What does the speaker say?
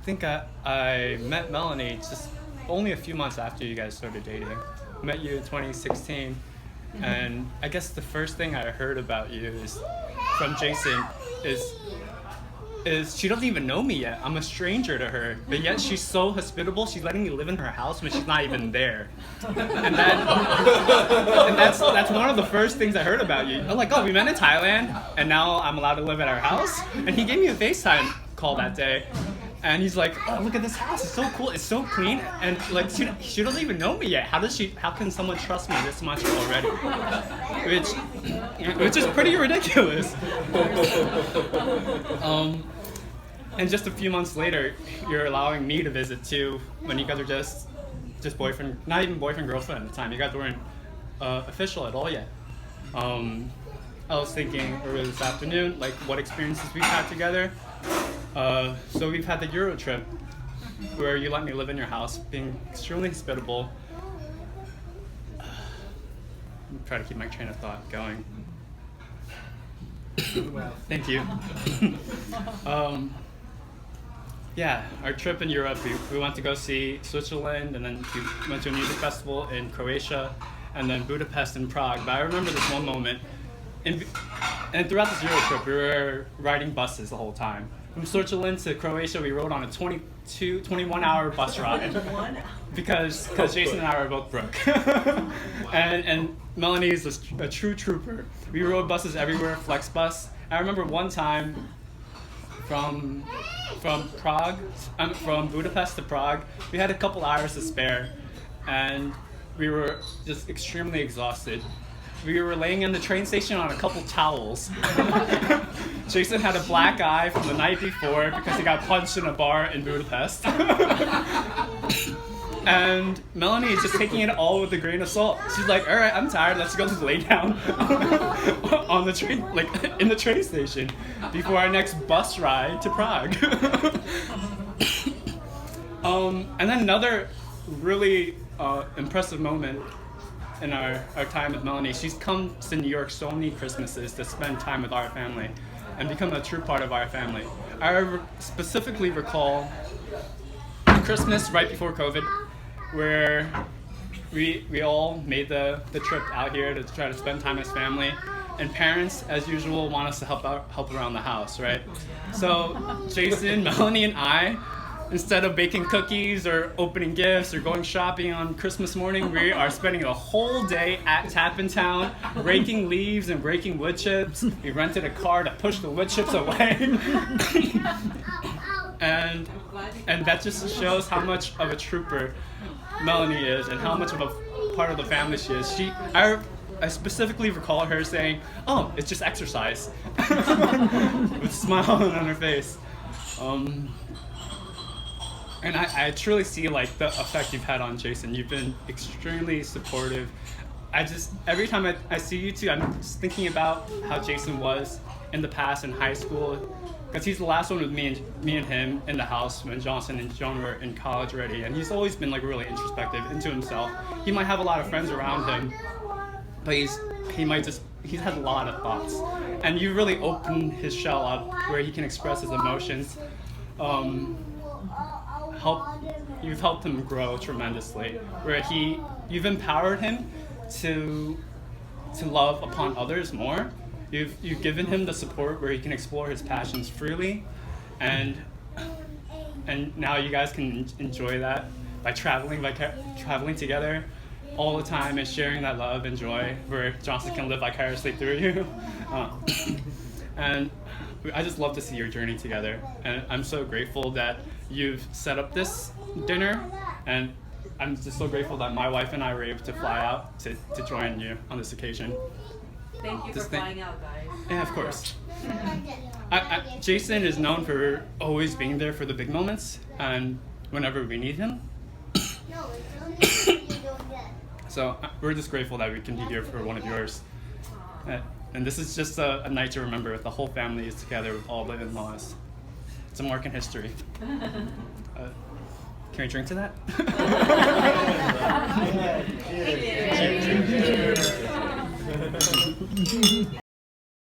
think I met Melanie just only a few months after you guys started dating. Met you in 2016, and I guess the first thing I heard about you is from Jason is she doesn't even know me yet. I'm a stranger to her, but yet she's so hospitable. She's letting me live in her house when she's not even there, and that's one of the first things I heard about you. I'm like, oh, we met in Thailand, and now I'm allowed to live at our house. And he gave me a FaceTime call that day, and he's like, oh, look at this house. It's so cool. It's so clean, and like she doesn't even know me yet. How can someone trust me this much already? Which is pretty ridiculous. And just a few months later, you're allowing me to visit too, when you guys are just boyfriend, not even boyfriend, girlfriend at the time. You guys weren't official at all yet. I was thinking earlier this afternoon, like what experiences we've had together. So we've had the Euro trip, where you let me live in your house, being extremely hospitable. I'm trying to keep my train of thought going. Thank you. Yeah, our trip in Europe, we went to go see Switzerland, and then we went to a music festival in Croatia, and then Budapest and Prague. But I remember this one moment, and throughout this Euro trip, we were riding buses the whole time. From Switzerland to Croatia, we rode on a 21-hour bus ride because Jason and I were both broke. and Melanie is a true trooper. We rode buses everywhere, flex bus. I remember one time from Budapest to Prague, we had a couple hours to spare, and we were just extremely exhausted. We were laying in the train station on a couple towels. Jason had a black eye from the night before because he got punched in a bar in Budapest. And Melanie is just taking it all with a grain of salt. She's like, all right, I'm tired, let's go just lay down on the train, like in the train station before our next bus ride to Prague. And then another really impressive moment in our time with Melanie, she's come to New York so many Christmases to spend time with our family and become a true part of our family. I specifically recall Christmas right before COVID, where we all made the trip out here to try to spend time as family, and parents, as usual, want us to help around the house, right? So Jason, Melanie, and I, instead of baking cookies or opening gifts or going shopping on Christmas morning, we are spending a whole day at Tappan Town, raking leaves and breaking wood chips. We rented a car to push the wood chips away. And that just shows how much of a trooper Melanie is and how much of a part of the family she is. I specifically recall her saying, oh, it's just exercise, with a smile on her face. And I truly see like the effect you've had on Jason. You've been extremely supportive. Every time I see you two, I'm just thinking about how Jason was in the past in high school, because he's the last one with me and him in the house when Johnson and Joan were in college already, and he's always been like really introspective into himself. He might have a lot of friends around him, but he has a lot of thoughts, and you really opened his shell up where he can express his emotions. You've helped him grow tremendously, where you've empowered him to love upon others more. You've given him the support where he can explore his passions freely, and now you guys can enjoy that by traveling together all the time and sharing that love and joy, where Johnson can live vicariously through you. And I just love to see your journey together, and I'm so grateful that you've set up this dinner, and I'm just so grateful that my wife and I were able to fly out to join you on this occasion. Thank you for flying out, guys. Yeah, of course. Jason is known for always being there for the big moments and whenever we need him. So we're just grateful that we can be here for one of yours. And this is just a night to remember. The whole family is together with all the in-laws. It's a mark in history. Can we drink to that? Thank you.